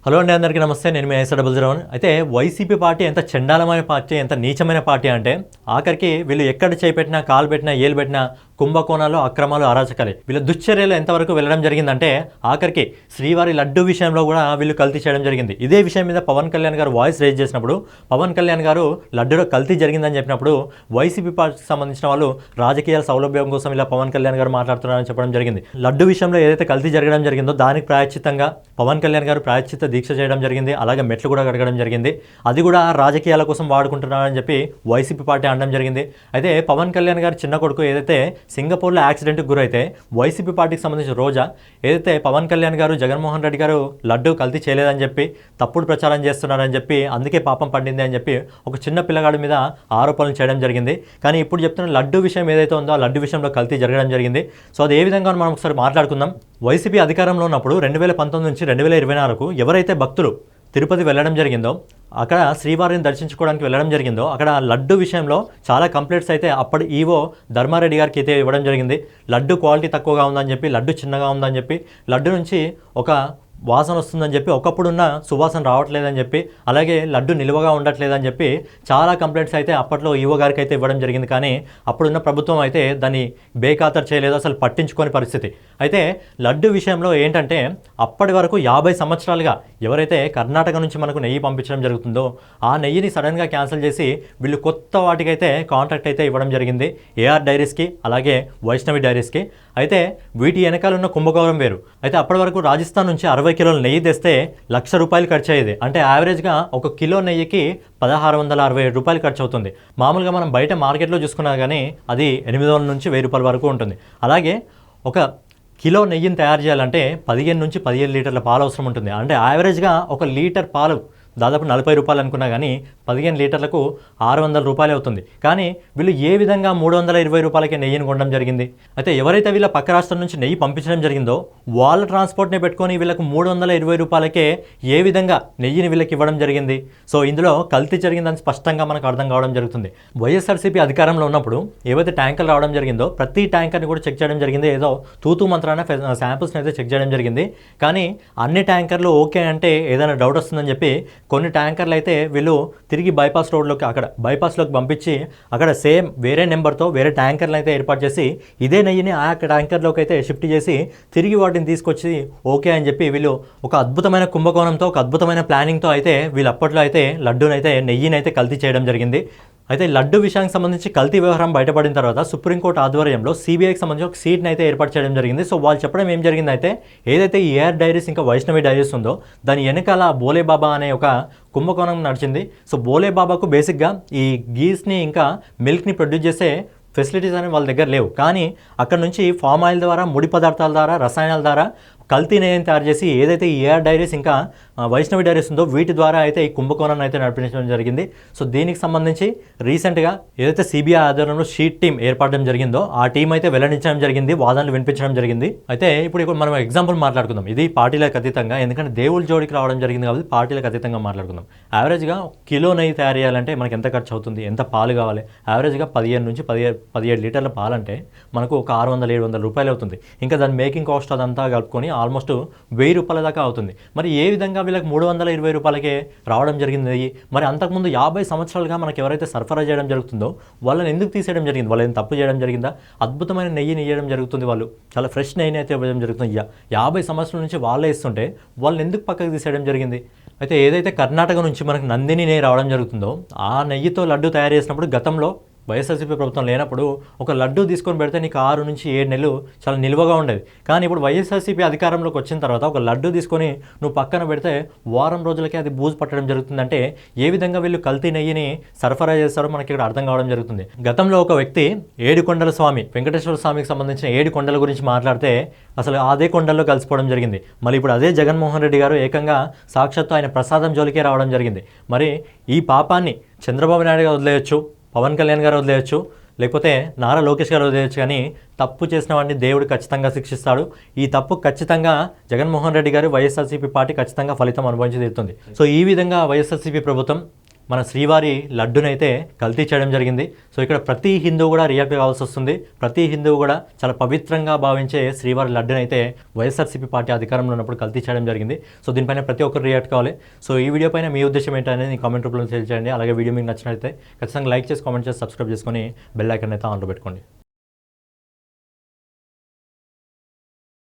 Hello అండి, అందరికీ నమస్తే. నేను మీ ఐసా00. అయితే వైసీపీ పార్టీ ఎంత చండాలమైన పార్టీ, ఎంత నీచమైన పార్టీ అంటే ఆఖరికి వీళ్ళు ఎక్కడ చేపెట్టినా, కాలు పెట్టినా, ఏలు పెట్టినా కుంభకోణాలు, అక్రమాలు, అరాచకాలే. వీళ్ళ దుశ్చర్యలు ఎంతవరకు వెళ్ళడం జరిగిందంటే ఆఖరికి శ్రీవారి లడ్డు విషయంలో కూడా వీళ్ళు కల్తీ చేయడం జరిగింది. ఇదే విషయం మీద పవన్ కళ్యాణ్ గారు వాయిస్ రేజ్ చేసినప్పుడు, పవన్ కళ్యాణ్ గారు లడ్డులో కల్తీ జరిగిందని చెప్పినప్పుడు వైసీపీ పార్టీకి సంబంధించిన వాళ్ళు రాజకీయాల సౌలభ్యం కోసం ఇలా పవన్ కళ్యాణ్ గారు మాట్లాడుతున్నారని చెప్పడం జరిగింది. లడ్డు విషయంలో ఏదైతే కల్తీ జరగడం జరిగిందో దానికి ప్రాయశ్చిత్తంగా పవన్ కళ్యాణ్ గారు ప్రాయశ్చిత్త దీక్ష చేయడం జరిగింది. అలాగే మెట్లు కూడా కడగడం జరిగింది. అది కూడా రాజకీయాల కోసం వాడుకుంటున్నారని చెప్పి వైసీపీ పార్టీ అనడం జరిగింది. అయితే పవన్ కళ్యాణ్ గారు చిన్న కొడుకు ఏదైతే సింగపూర్లో యాక్సిడెంట్కి గురైతే వైసీపీ పార్టీకి సంబంధించిన రోజా ఏదైతే పవన్ కళ్యాణ్ గారు జగన్మోహన్ రెడ్డి గారు లడ్డు కల్తీ చేయలేదని చెప్పి తప్పుడు ప్రచారం చేస్తున్నారని చెప్పి అందుకే పాపం పండింది అని చెప్పి ఒక చిన్న పిల్లగాడి మీద ఆరోపణలు చేయడం జరిగింది. కానీ ఇప్పుడు చెప్తున్న లడ్డు విషయం ఏదైతే ఉందో ఆ లడ్డు విషయంలో కల్తీ జరగడం జరిగింది. సో అది ఏ విధంగా మనం ఒకసారి మాట్లాడుకుందాం. వైసీపీ అధికారంలో ఉన్నప్పుడు 2019 నుంచి 2024 ఎవరైతే భక్తులు తిరుపతి వెళ్ళడం జరిగిందో, అక్కడ శ్రీవారిని దర్శించుకోవడానికి వెళ్ళడం జరిగిందో, అక్కడ లడ్డు విషయంలో చాలా కంప్లైంట్స్ అయితే అప్పటి ఈవో ధర్మారెడ్డి గారికి అయితే ఇవ్వడం జరిగింది. లడ్డు క్వాలిటీ తక్కువగా ఉందని చెప్పి, లడ్డు చిన్నగా ఉందని చెప్పి, లడ్డు నుంచి ఒక వాసన వస్తుందని చెప్పి, ఒకప్పుడున్న సువాసన రావట్లేదని చెప్పి, అలాగే లడ్డు నిలువగా ఉండట్లేదని చెప్పి చాలా కంప్లైంట్స్ అయితే అప్పట్లో ఈవో గారికి అయితే ఇవ్వడం జరిగింది. కానీ అప్పుడున్న ప్రభుత్వం అయితే దాన్ని బేఖాతరు చేయలేదు, అసలు పట్టించుకోని పరిస్థితి. అయితే లడ్డు విషయంలో ఏంటంటే అప్పటి వరకు 50 సంవత్సరాలుగా ఎవరైతే కర్ణాటక నుంచి మనకు నెయ్యి పంపించడం జరుగుతుందో ఆ నెయ్యిని సడన్గా క్యాన్సిల్ చేసి వీళ్ళు కొత్త వాటికైతే కాంట్రాక్ట్ అయితే ఇవ్వడం జరిగింది. ఏఆర్ డైరీస్కి, అలాగే వైష్ణవి డైరీస్కి. అయితే వీటి వెనకాల ఉన్న కుంభకోణం వేరు. అయితే అప్పటి వరకు రాజస్థాన్ నుంచి 60 కిలోల నెయ్యి తెస్తే ₹1,00,000 ఖర్చు అయ్యేది. అంటే యావరేజ్గా ఒక కిలో నెయ్యికి ₹1,667 ఖర్చు అవుతుంది. మామూలుగా మనం బయట మార్కెట్లో చూసుకున్నా కానీ అది ₹800 నుంచి ₹1,000 వరకు ఉంటుంది. అలాగే ఒక కిలో నెయ్యిని తయారు చేయాలంటే 15 నుంచి 17 లీటర్ల పాలు అవసరం ఉంటుంది. అంటే యావరేజ్గా ఒక లీటర్ పాలు దాదాపు ₹40 అనుకున్నా కానీ 15 లీటర్లకు ₹600 అవుతుంది. కానీ వీళ్ళు ఏ విధంగా ₹320 నెయ్యిని కొనడం జరిగింది? అయితే ఎవరైతే వీళ్ళ పక్క రాష్ట్రం నుంచి నెయ్యి పంపించడం జరిగిందో వాళ్ళ ట్రాన్స్పోర్ట్ని పెట్టుకొని వీళ్ళకు ₹320 ఏ విధంగా నెయ్యిని వీళ్ళకి ఇవ్వడం జరిగింది? సో ఇందులో కల్తీ జరిగిందని స్పష్టంగా మనకు అర్థం కావడం జరుగుతుంది. వైఎస్ఆర్సీపీ అధికారంలో ఉన్నప్పుడు ఏవైతే ట్యాంకర్లు రావడం జరిగిందో ప్రతి ట్యాంకర్ని కూడా చెక్ చేయడం జరిగింది. ఏదో తూతూ మంత్రాన శాంపుల్స్ని అయితే చెక్ చేయడం జరిగింది. కానీ అన్ని ట్యాంకర్లు ఓకే అంటే ఏదైనా డౌట్ వస్తుందని చెప్పి కొన్ని ట్యాంకర్లు అయితే వీళ్ళు తిరిగి బైపాస్ రోడ్లోకి, అక్కడ బైపాస్లోకి పంపించి అక్కడ సేమ్ వేరే నెంబర్తో వేరే ట్యాంకర్లు అయితే ఏర్పాటు చేసి ఇదే నెయ్యిని ఆ ట్యాంకర్లోకి అయితే షిఫ్ట్ చేసి తిరిగి వాటిని తీసుకొచ్చి ఓకే అని చెప్పి వీళ్ళు ఒక అద్భుతమైన కుంభకోణంతో, ఒక అద్భుతమైన ప్లానింగ్తో అయితే వీళ్ళు అప్పట్లో అయితే లడ్డూనైతే నెయ్యినైతే కల్తీ చేయడం జరిగింది. అయితే లడ్డు విషయానికి సంబంధించి కల్తీ వ్యవహారం బయటపడిన తర్వాత సుప్రీంకోర్టు ఆధ్వర్యంలో సిబిఐకి సంబంధించి ఒక సీట్ని అయితే ఏర్పాటు చేయడం జరిగింది. సో వాళ్ళు చెప్పడం ఏం జరిగిందైతే ఏదైతే ఏఆర్ డైరీస్ ఇంకా వైష్ణవి డైరీస్ ఉందో దాని వెనకాల బోలేబాబా అనే ఒక కుంభకోణం నడిచింది. సో బోలేబాబాకు బేసిక్గా ఈ గీస్ని ఇంకా మిల్క్ని ప్రొడ్యూస్ చేసే ఫెసిలిటీస్ అనేవి వాళ్ళ దగ్గర లేవు. కానీ అక్కడ నుంచి ఫామ్ ఆయిల్ ద్వారా, ముడి పదార్థాల ద్వారా, రసాయనాల ద్వారా కల్తీ నెయ్యిని తయారు చేసి ఏదైతే ఏఆర్ డైరీస్ ఇంకా వైష్ణవి డైరీస్ ఉందో వీటి ద్వారా అయితే ఈ కుంభకోణాన్ని అయితే నడిపించడం జరిగింది. సో దీనికి సంబంధించి రీసెంట్గా ఏదైతే సిబిఐ ఆధ్వర్యంలో షీట్ టీం ఏర్పడడం జరిగిందో ఆ టీం అయితే వెల్లడించడం జరిగింది, వాదనలు వినిపించడం జరిగింది. అయితే ఇప్పుడు మనం ఎగ్జాంపుల్ మాట్లాడుకుందాం. ఇది పార్టీలకు అతీతంగా, ఎందుకంటే దేవుళ్ళ జోడికి రావడం జరిగింది కాబట్టి పార్టీలకు అతీతంగా మాట్లాడుకుందాం. యావరేజ్గా కిలో నెయ్యి తయారు చేయాలంటే మనకి ఎంత ఖర్చు అవుతుంది, ఎంత పాలు కావాలి? యావరేజ్గా 15 నుంచి 17 లీటర్ల పాలంటే మనకు ఒక ₹600-700 అవుతుంది. ఇంకా దాని మేకింగ్ కాస్ట్ అదంతా కలుపుకొని ఆల్మోస్ట్ ₹1,000 దాకా అవుతుంది. మరి ఏ విధంగా వీళ్ళకి ₹320 రావడం జరిగింది? మరి అంతకుముందు 50 సంవత్సరాలుగా మనకి ఎవరైతే సరఫరా చేయడం జరుగుతుందో వాళ్ళని ఎందుకు తీసేయడం జరిగింది? వాళ్ళు ఏం తప్పు చేయడం జరిగిందా? అద్భుతమైన నెయ్యిని ఇవ్వడం జరుగుతుంది, వాళ్ళు చాలా ఫ్రెష్ నెయ్యిని అయితే ఇవ్వడం జరుగుతుంది. 50 సంవత్సరాల నుంచి వాళ్ళే ఇస్తుంటే వాళ్ళని ఎందుకు పక్కకు తీసేయడం జరిగింది? అయితే ఏదైతే కర్ణాటక నుంచి మనకు నందిని నెయ్యి రావడం జరుగుతుందో ఆ నెయ్యితో లడ్డు తయారు చేసినప్పుడు గతంలో వైఎస్ఆర్సీపీ ప్రభుత్వం లేనప్పుడు ఒక లడ్డు తీసుకొని పెడితే నీకు 6 నుంచి 7 నెలలు చాలా నిల్వగా ఉండేది. కానీ ఇప్పుడు వైఎస్ఆర్సీపీ అధికారంలోకి వచ్చిన తర్వాత ఒక లడ్డు తీసుకొని నువ్వు పక్కన పెడితే వారం రోజులకే అది బూజు పట్టడం జరుగుతుందంటే ఏ విధంగా వీళ్ళు కల్తీ నెయ్యిని సరఫరా చేస్తారో మనకి ఇక్కడ అర్థం కావడం జరుగుతుంది. గతంలో ఒక వ్యక్తి ఏడుకొండల స్వామి, వెంకటేశ్వర స్వామికి సంబంధించిన 7 కొండల గురించి మాట్లాడితే అసలు అదే కొండల్లో కలిసిపోవడం జరిగింది. మళ్ళీ ఇప్పుడు అదే జగన్మోహన్ రెడ్డి గారు ఏకంగా సాక్షాత్తు ఆయన ప్రసాదం జోలికే రావడం జరిగింది. మరి ఈ పాపాన్ని చంద్రబాబు నాయుడు గారు వదిలేయచ్చు, పవన్ కళ్యాణ్ గారు వదిలేయచ్చు, లేకపోతే నారా లోకేష్ గారు వదిలేయచ్చు. కానీ తప్పు చేసిన వాడిని దేవుడు ఖచ్చితంగా శిక్షిస్తాడు. ఈ తప్పు ఖచ్చితంగా జగన్మోహన్ రెడ్డి గారు, వైఎస్ఆర్సీపీ పార్టీ ఖచ్చితంగా ఫలితం అనుభవించి తీరుతుంది. సో ఈ విధంగా వైఎస్ఆర్సీపీ ప్రభుత్వం మన శ్రీవారి లడ్డునైతే కల్తీ చేయడం జరిగింది. సో ఇక్కడ ప్రతి హిందువు కూడా రియాక్ట్ కావాల్సి వస్తుంది. ప్రతి హిందువు కూడా చాలా పవిత్రంగా భావించే శ్రీవారి లడ్డునైతే వైఎస్ఆర్సీపీ పార్టీ అధికారంలో ఉన్నప్పుడు కల్తీ చేయడం జరిగింది. సో దీనిపైన ప్రతి ఒక్కరు రియాక్ట్ కావాలి. సో ఈ వీడియో పైన మీ ఉద్దేశం ఏంటనేది కామెంట్ రూపంలో తెలియజేయండి. అలాగే వీడియో మీకు నచ్చినట్లయితే ఖచ్చితంగా లైక్ చేసి కామెంట్ చేసి సబ్స్క్రైబ్ చేసుకొని బెల్ ఐకాన్ అయితే ఆన్లో పెట్టుకోండి.